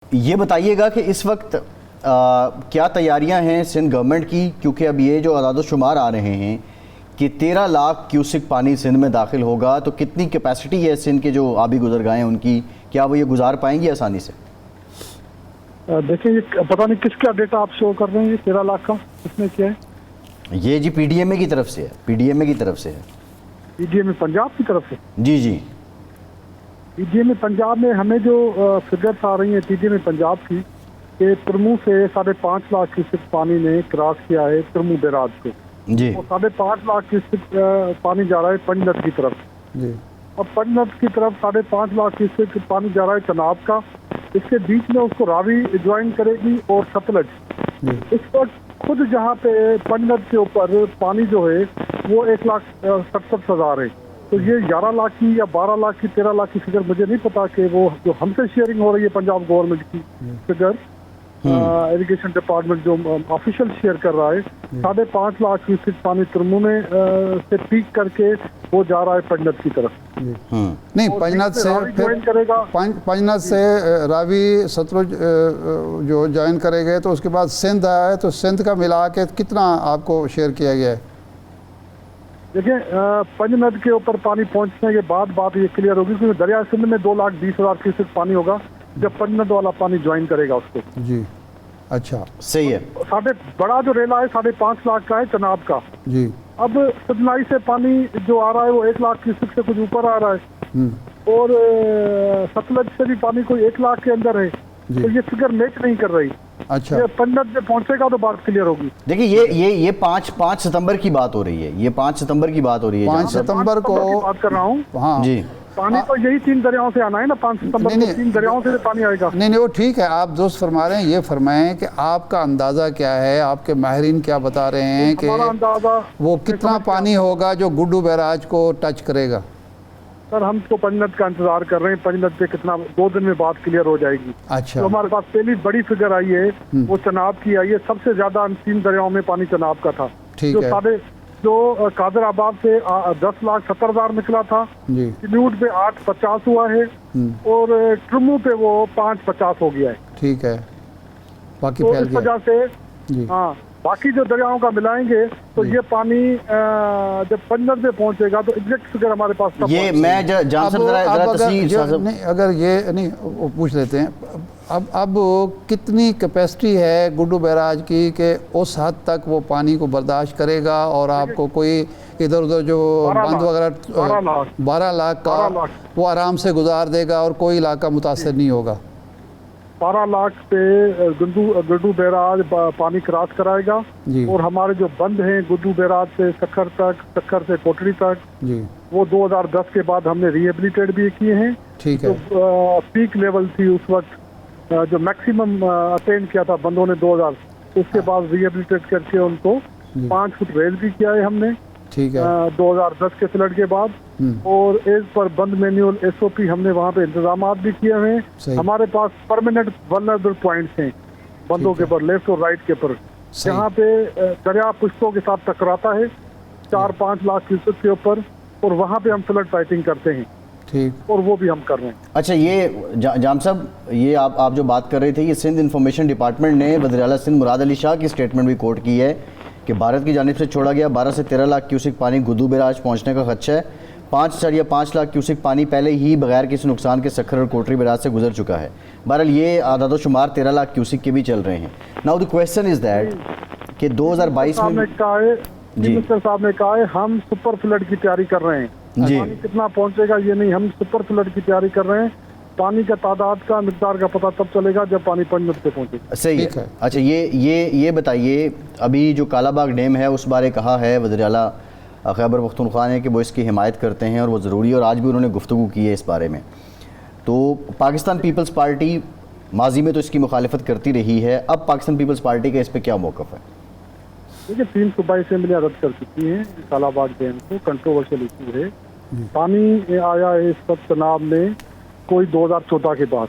ये बताइएगा कि इस वक्त क्या तैयारियां हैं सिंध गवर्नमेंट की, क्योंकि अब ये जो आदाद-ओ-शुमार आ रहे हैं कि 13 लाख क्यूसिक पानी सिंध में दाखिल होगा, तो कितनी कैपेसिटी है सिंध के जो आबी गुजरगाहें हैं उनकी, क्या वो ये गुजार पाएंगी आसानी से? देखिए, ये पता नहीं किसका डेटा आप शो कर रहे हैं, ये 13 लाख का इसमें क्या है? ये जी पीडीएमए की तरफ से है, पीडीएमए की तरफ से है। पीडीएमए पंजाब की तरफ से? जी जी। पीडीएमए पंजाब में हमें जो फिगर्स आ रही हैं पीडीएमए पंजाब की, कि तुरमू से 5.5 लाख क्यूसेक पानी ने क्रॉस किया है तुरमू बैराज को जी। और 5.5 लाख क्यूसेक पानी जा रहा है पंजनद की तरफ जी। अब पंजनद की तरफ 5.5 लाख क्यूसेक पानी जा रहा है चनाब का, इसके बीच में उसको रावी ज्वाइन करेगी और सतलज। इस वक्त खुद जहाँ पे पंजनद के ऊपर पानी जो है वो 1,67,000 है, तो ये 11 लाख की या 12 लाख की 13 लाख की फिगर मुझे नहीं पता कि वो जो हमसे शेयरिंग हो रही है पंजाब गवर्नमेंट की फिगर, इरिगेशन डिपार्टमेंट जो ऑफिशियल शेयर कर रहा है 5.5 लाख क्यूसेक पानी तुरमू में से पीक करके वो जा रहा है पंजनद की तरफ। नहीं, पंजनद से ज्वाइन करेगा, पंजनद से रावी सतलुज जो ज्वाइन करेंगे, तो उसके बाद सिंध आया है, तो सिंध का मिला के कितना आपको शेयर किया गया है? देखिए, पंजनद के ऊपर पानी पहुंचने के बाद बात ये क्लियर होगी, क्योंकि दरिया सिंध में 2,20,000 क्यूसेक पानी होगा जब पंजनद वाला पानी ज्वाइन करेगा उसको। जी, अच्छा, सही है। साढ़े बड़ा जो रेला है 5.5 लाख का है चनाब का जी। अब सतनाई से पानी जो आ रहा है वो 1 लाख क्यूसेक से कुछ ऊपर आ रहा है और सतलज से भी पानी कोई 1 लाख के अंदर है, तो ये फिगर मैच नहीं कर रही। अच्छा, ये पंजनद में पहुंचेगा तो बात क्लियर होगी। देखिए ये 5 सितंबर की बात हो रही है, ये 5 सितंबर की बात हो रही है, 5 सितंबर को बात कर रहा हूँ। हाँ जी। पानी तो यही 3 दरियाओं से आना है ना, 5 सितंबर को 3 दरियाओं से पानी आएगा। नहीं, वो ठीक है, आप दोस्त फरमा रहे हैं, ये फरमाएं कि आपका अंदाज़ा क्या है, आपके माहिरीन क्या बता रहे हैं कि वो कितना पानी होगा जो गुड्डू बैराज को टच करेगा? सर, हम तो पंजनद का इंतजार कर रहे हैं, पंजनद पे कितना 2 दिन में बात क्लियर हो जाएगी। अच्छा, तो हमारे पास पहली बड़ी फिगर आई है वो चनाब की आई है, सबसे ज्यादा 3 दरियाओं में पानी चनाब का था, ठीक है, जो कादराबाद से 10,70,000 निकला था, चिन्यूट पे 8,50 हुआ है और ट्रमू पे वो 5,50 हो गया है। ठीक है, बाकी तो इस वजह से हाँ, बाकी जो दरियाओं का मिलाएंगे तो ये पानी जब पंजनद में पहुंचेगा तो एग्जैक्ट फिगर हमारे पास ये मैं अगर ये नहीं पूछ लेते हैं, अब कितनी कैपेसिटी है गुड्डू बैराज की कि उस हद तक वो पानी को बर्दाश्त करेगा और आपको कोई इधर उधर जो बंद वगैरह 12 लाख का वो आराम से गुजार देगा और कोई इलाका मुतासर नहीं होगा? 12 लाख पे गुड्डू बैराज पानी क्रॉस कराएगा और हमारे जो बंद हैं गुड्डू बैराज से सखर तक, सखर से कोटड़ी तक जी, वो 2010 के बाद हमने रिहेबिलिटेट भी किए हैं। ठीक है, तो पीक लेवल थी उस वक्त जो मैक्सिमम अटेंड किया था बंदों ने 2000, उसके बाद रिहेबिलिटेट करके उनको 5 फुट रेल भी किया है हमने। ठीक है, 2010 के फ्लड के बाद, और एज पर बंद मैन्युअल SOP हमने वहाँ पे इंतजाम भी किए हुए हैं। हमारे पास परमानेंट वल्नरेबल पॉइंट्स हैं बंदों के ऊपर, लेफ्ट और राइट के ऊपर, जहाँ पे दरिया पुश्तों के साथ टकराता है 4-5 लाख क्यूसेक के ऊपर, और वहाँ पे हम फ्लड फाइटिंग करते हैं। ठीक, और वो भी हम कर रहे हैं। अच्छा, ये जाम साहब, ये आप जो बात कर रहे थे, ये सिंध इंफॉर्मेशन डिपार्टमेंट ने वज़ीर आला सिंध मुराद अली शाह की स्टेटमेंट भी कोट की है कि भारत की जानिब से छोड़ा गया 12 से 13 लाख क्यूसेक पानी गुड्डू बैराज पहुंचने का खदशा है। 5.5 लाख क्यूसेक पानी पहले ही बगैर किसी नुकसान के सखर और कोटरी बैराज से गुजर चुका है। बहरहाल ये आदाद-ओ-शुमार 13 लाख क्यूसेक के भी चल रहे हैं। Now the question is that कि 2022 में मिनिस्टर साहब ने कहा है हम सुपर फ्लड की तैयारी कर रहे हैं जी। पानी कितना पहुंचेगा ये नहीं, हम सुपर फ्लड की तैयारी कर रहे हैं। पानी का तादाद का मिकदार का पता तब चलेगा जब पानी पंजनद पे पहुंचेगा। सही है। अच्छा, ये बताइए, अभी जो कालाबाग डैम है उस बारे कहा है वज़ीर आला खैबर पख्तूनख्वा ने कि वो इसकी हिमायत करते हैं और वो ज़रूरी है, और आज भी उन्होंने गुफ्तगू की है इस बारे में। तो पाकिस्तान पीपल्स पार्टी माजी में तो इसकी मुखालिफत करती रही है, अब पाकिस्तान पीपल्स पार्टी का इस पर क्या मौक़िफ़ है? देखिए, 3 सूबाई असेंबलियाँ रद्द कर चुकी हैं कालाबाग डैम को, कंट्रोवर्शियल इशू है। पानी आया है इस वक्त चनाब में कोई 2014 के बाद।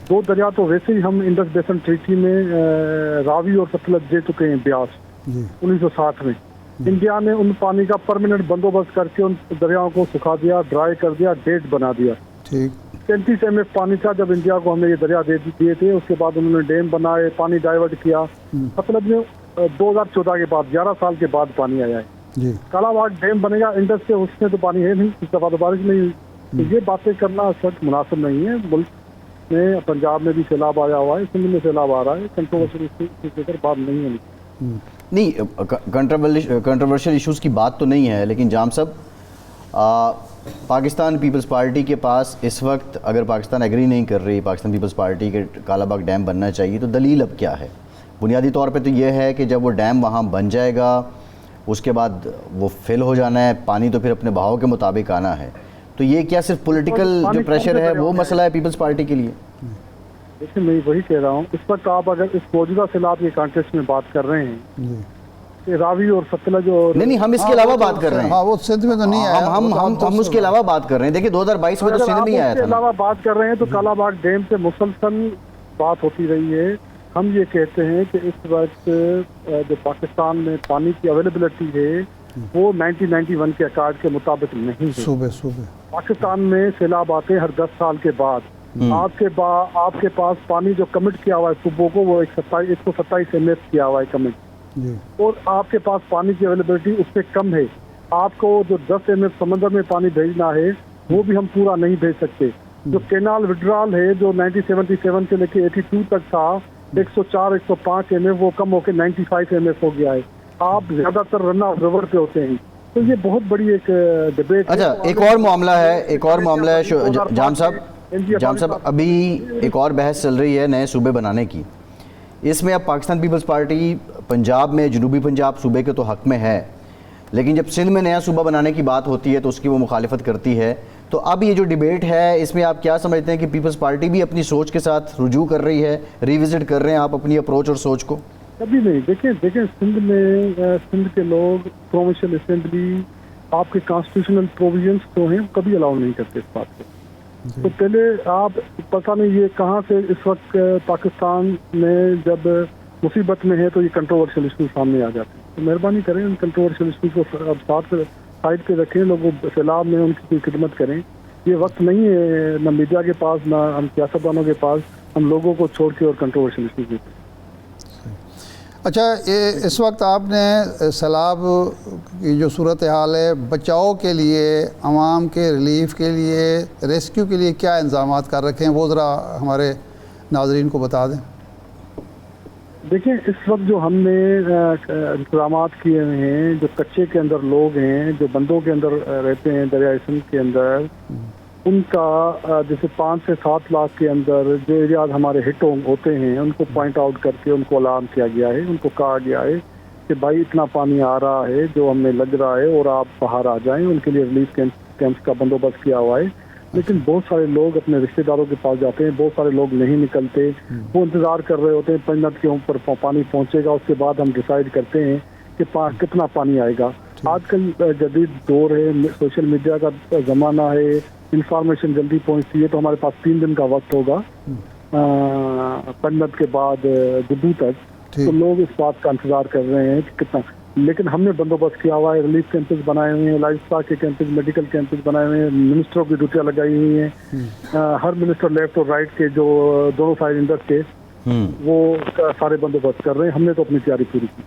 2 दरिया तो वैसे ही हम इंडस बेसन ट्रीटी में रावी और सतलज दे चुके हैं ब्यास 1960 में। इंडिया ने उन पानी का परमानेंट बंदोबस्त करके उन दरियाओं को सुखा दिया, ड्राई कर दिया, डेट बना दिया। ठीक, 33 MF पानी था जब इंडिया को हमने ये दरिया दे दिए थे। उसके बाद उन्होंने डैम बनाए, पानी डाइवर्ट किया। मतलब में 2014 के बाद 11 साल के बाद पानी आया है जी। कालाबाग डैम बनेगा इंडस से, उसमें तो पानी है नहीं, इस दफा तो बारिश नहीं हुई। तो ये बातें करना इस वक्त मुनासिब नहीं है। मुल्क में पंजाब में भी सैलाब आया हुआ है, सिंध में सैलाब आ रहा है, कंट्रोवर्शियल लेकर बात नहीं है। नहीं, कंट्रोवर्शियल इश्यूज की बात तो नहीं है, लेकिन जाम साहब पाकिस्तान पीपल्स पार्टी के पास इस वक्त, अगर पाकिस्तान एग्री नहीं कर रही पाकिस्तान पीपल्स पार्टी के कालाबाग डैम बनना चाहिए, तो दलील अब क्या है? बुनियादी तौर पे तो ये है कि जब वो डैम वहाँ बन जाएगा उसके बाद वो फिल हो जाना है, पानी तो फिर अपने बहाव के मुताबिक आना है। तो ये क्या सिर्फ पॉलिटिकल जो प्रेशर है वो मसला है पीपल्स पार्टी के लिए? देखिए मैं वही कह रहा हूँ, इस वक्त आप अगर इस मौजूदा सैलाब के कॉन्टेक्स्ट में बात कर रहे हैं कि रावी और सतलज और नहीं, हम इसके अलावा बात कर रहे हैं। हाँ, वो सिंध में तो नहीं आया। हम उसके अलावा बात कर रहे हैं। देखिए 2022 में तो सिंध में आया था। अलावा बात कर रहे हैं तो कालाबाग डैम से मुसलसल बात होती रही है। हम ये कहते हैं कि इस वक्त जो पाकिस्तान में पानी की अवेलेबिलिटी है वो 1991 के अकार्ड के मुताबिक नहीं है। सूबे पाकिस्तान में सैलाब आते हैं हर 10 साल के बाद। आपके पास पानी जो कमिट किया हुआ है सूबों को वो 127 MF किया हुआ है कमिट, और आपके पास पानी की अवेलेबिलिटी उससे कम है। आपको जो 10 MF समंदर में पानी भेजना है वो भी हम पूरा नहीं भेज सकते। जो कैनाल विड्रॉल है जो 1977 से लेके 82 तक था 104-105 MF, वो कम होकर 95 MF हो गया है। आप ज्यादातर रन ऑफ रिवर पे होते हैं, तो ये बहुत बड़ी एक डिबेट। अच्छा, एक और मामला है जाम साहब, अभी एक और बहस चल रही है नए सूबे बनाने की। इसमें अब पाकिस्तान पीपल्स पार्टी पंजाब में, जनूबी पंजाब सूबे के तो हक में है, लेकिन जब सिंध में नया सूबा बनाने की बात होती है तो उसकी वो मुखालिफत करती है। तो अब ये जो डिबेट है इसमें आप क्या समझते हैं कि पीपल्स पार्टी भी अपनी सोच के साथ रुजू कर रही है, रिविजिट कर रहे हैं आप अपनी अप्रोच और सोच को? कभी नहीं। देखें सिंध में सिंध के लोग प्रोविंशियल असेंबली आपके कॉन्स्टिट्यूशनल प्रोविजंस तो हैं, कभी अलाउ नहीं करते इस बात को। तो पहले आप पता नहीं ये कहाँ से इस वक्त पाकिस्तान में जब मुसीबत में है तो ये कंट्रोवर्शियल इशू सामने आ जाते हैं। तो मेहरबानी करें उन कंट्रोवर्शियल इशू को अब साइड पे रखें, लोगों सैलाब में उनकी कोई खिदमत करें। ये वक्त नहीं है न मीडिया के पास ना हम सियासतदानों के पास, हम लोगों को छोड़ के और कंट्रोवर्शियल इशू देते। अच्छा, ये इस वक्त आपने सैलाब की जो सूरत हाल है, बचाव के लिए, आवाम के रिलीफ के लिए, रेस्क्यू के लिए क्या इंतजाम कर रखे हैं, वो ज़रा हमारे नाजरीन को बता दें। देखिए इस वक्त जो हमने इंतजाम किए हुए हैं, जो कच्चे के अंदर लोग हैं, जो बंदों के अंदर रहते हैं दरिया सिंध के अंदर, उनका जैसे 5 से 7 लाख के अंदर जो एरियाज हमारे हिट होते हैं उनको पॉइंट आउट करके उनको अलार्म किया गया है। उनको कहा गया है कि भाई इतना पानी आ रहा है जो हमें लग रहा है और आप बाहर आ जाएं। उनके लिए रिलीफ कैंप्स का बंदोबस्त किया हुआ है। लेकिन बहुत सारे लोग अपने रिश्तेदारों के पास जाते हैं, बहुत सारे लोग नहीं निकलते, वो इंतज़ार कर रहे होते हैं पंजत के ऊपर पानी पहुँचेगा, उसके बाद हम डिसाइड करते हैं कि कितना पानी आएगा। आजकल जदीद दौर है, सोशल मीडिया का ज़माना है, इंफॉर्मेशन जल्दी पहुंचती है, तो हमारे पास 3 दिन का वक्त होगा पंजत के बाद गुड्डू तक। तो लोग इस बात का इंतजार कर रहे हैं कि कितना, लेकिन हमने बंदोबस्त किया हुआ है, रिलीफ कैंपेस बनाए हुए हैं, लाइफ स्टॉक के कैंपेस, मेडिकल कैंपेस बनाए हुए हैं, मिनिस्टरों की ड्यूटियाँ लगाई हुई हैं। हर मिनिस्टर लेफ्ट और राइट के जो दोनों साइड इंडस के वो सारे बंदोबस्त कर रहे हैं। हमने तो अपनी तैयारी पूरी की।